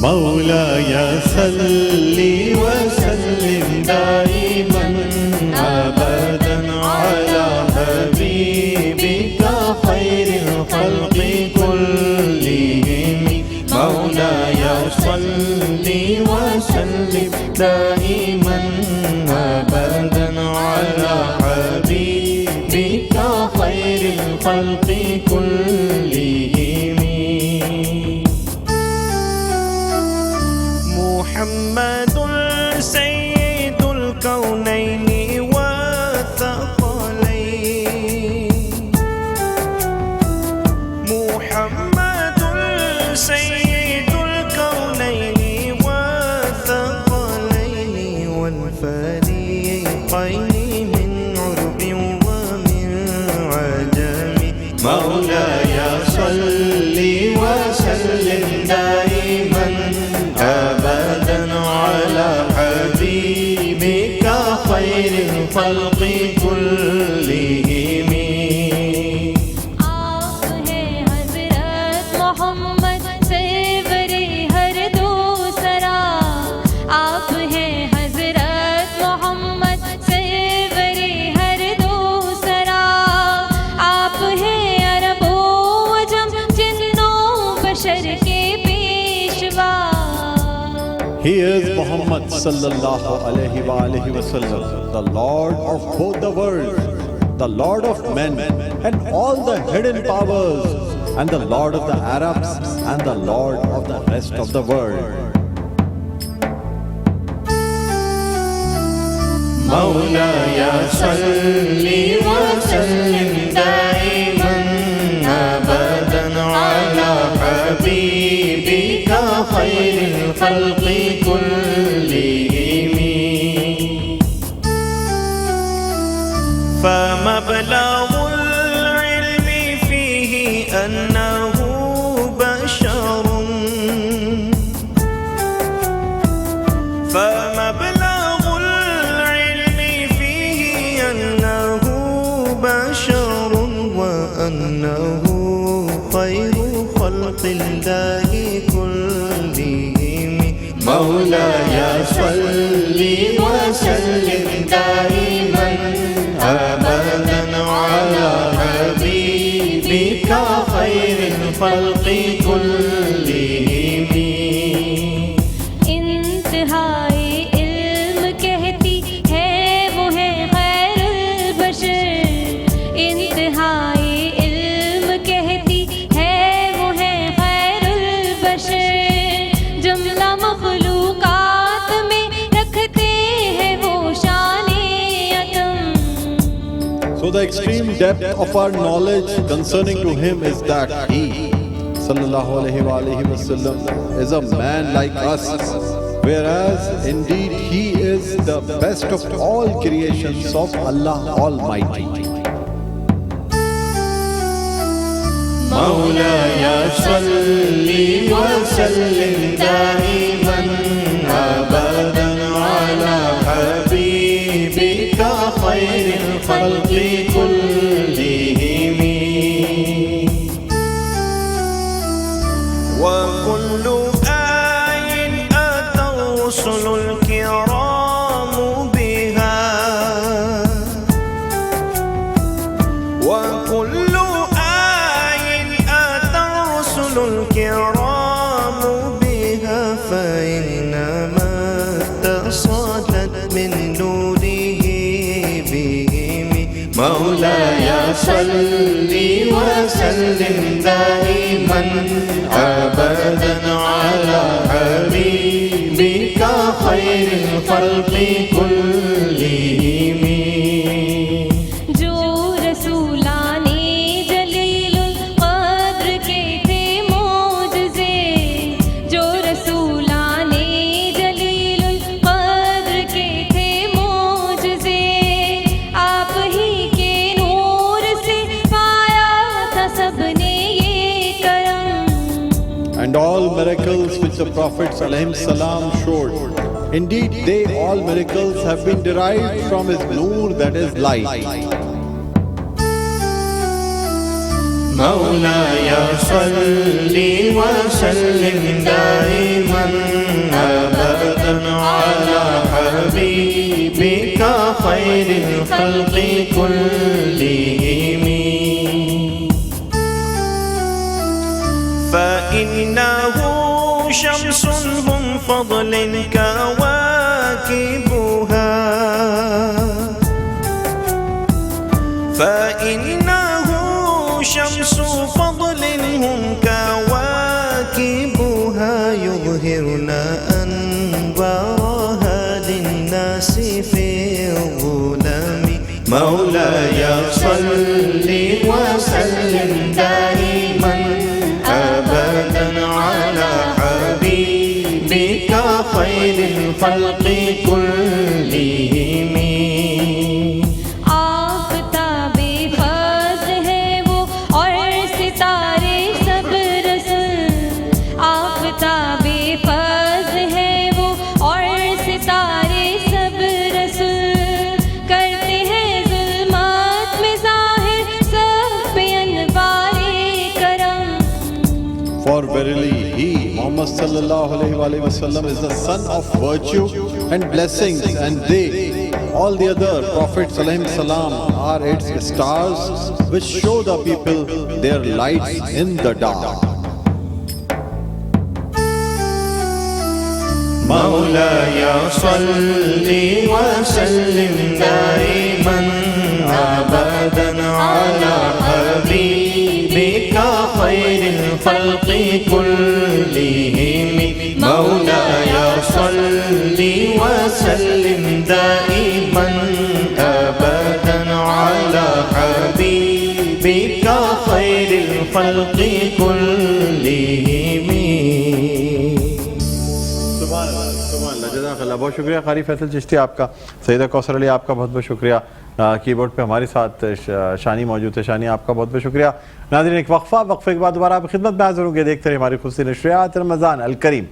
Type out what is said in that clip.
مولاي صل وسلم دائما أبدا على حبيبك خير الخلق كلهم. مولاي صل وسلم دائما أبدا على حبيبك خير الخلق كلهم. محمد سيد الكونين والثقلين. محمد سيد الكونين والثقلين والفريقين من عرب ومن عجم. مولاي صل وسلم دائما أبدا على حبيبك خير الخلق كلهم. आप हैं हज़रत मोहम्मद सेवरे हर दूसरा। आप हैं हज़रत मोहम्मद सेवरे हर दूसरा। आप हैं अरबो अजम जिन्नों बशर के Peshwa. He is Muhammad sallallahu alaihi wasallam, the Lord of both the worlds, the Lord of men and all the hidden powers, and the Lord of the Arabs and the Lord of the rest of the world. مولاي صل وسلم دائما أبدا على حبيبك خير الخلق كلهم. فمبلغ العلم فيه أنه بشر. فمبلغ العلم فيه أنه بشر وأنه خير خلق الله كلهم. مولاي صل وسلم دائما أبدا على حبيبك خير الخلق كلهم. इंतहाई इल्म कहती है वो है खैरुल बशर। इंतहाई इल्म कहती है वो है खैरुल बशर। जुमला मखलूकात में रखते हैं वो शाने अकम। So the extreme depth of our knowledge concerning to him is that he sallallahu alaihi wasallam is a man like us, whereas indeed he is the best of all creations of Allah Almighty. مولاي صل وسلم دائما أبدا على حبيبك خير الخلق كلهم. وكل آي أتى الرسل الكرام بها. وكل آي أتى الرسل الكرام بها. فإنما اتصلت من نوره بهم. مولاي صل وسلم دائما أبدا على حبيبك خير الخلق كلهم. जो रसूलाने जलीलुल क़द्र के थे मौजज़े। जो रसूलाने जलीलुल क़द्र के थे मौजज़े। आप ही के नूर से पाया था सबने ये करम। And all miracles which the prophets alayhim salam showed, indeed they all miracles have been derived from his noor, that is light. مولاي صل وسلم دائما أبدا على حبيبك خير الخلق كلهم فإنه شمس هم فضل كواكبها فإنه شمس فضل هم كواكبها يظهرن أنوارها للناس في الظلام مولاي صل وسلم دائما أبدا على حبيبك خير الخلق كلهم Aftab फज़ है वो और सितारे सब रसूल आफ़ताब फज़ है वो और सितारे सब रसूल करते हैं ज़ुल्मात में ज़ाहिर सब पे अनवारे करम For verily he, Muhammad sallallahu alaihi wasallam, is the son of virtue and blessings, and they, all the other prophets alayhim salam, are its stars which show the people their lights in the dark. مولاي صل وسلم دائما أبدا على حبيبك خير الخلق كلهم مولاي صل وسلم دائما أبدا على حبيبك خير الخلق كلهم जज़ाकल्लाह। बहुत शुक्रिया कारी फैसल चिश्ती आपका। सईदा कौसर अली आपका बहुत बहुत शुक्रिया। कीबोर्ड पे हमारे साथ शानी मौजूद है। शानी आपका बहुत बहुत शुक्रिया। नाज़रीन एक वक्फे के बाद दोबारा आपकी खिदमत में हाज़िर होंगे। देखते रहिए हमारी खुशी नशरियात रमज़ान अल करीम।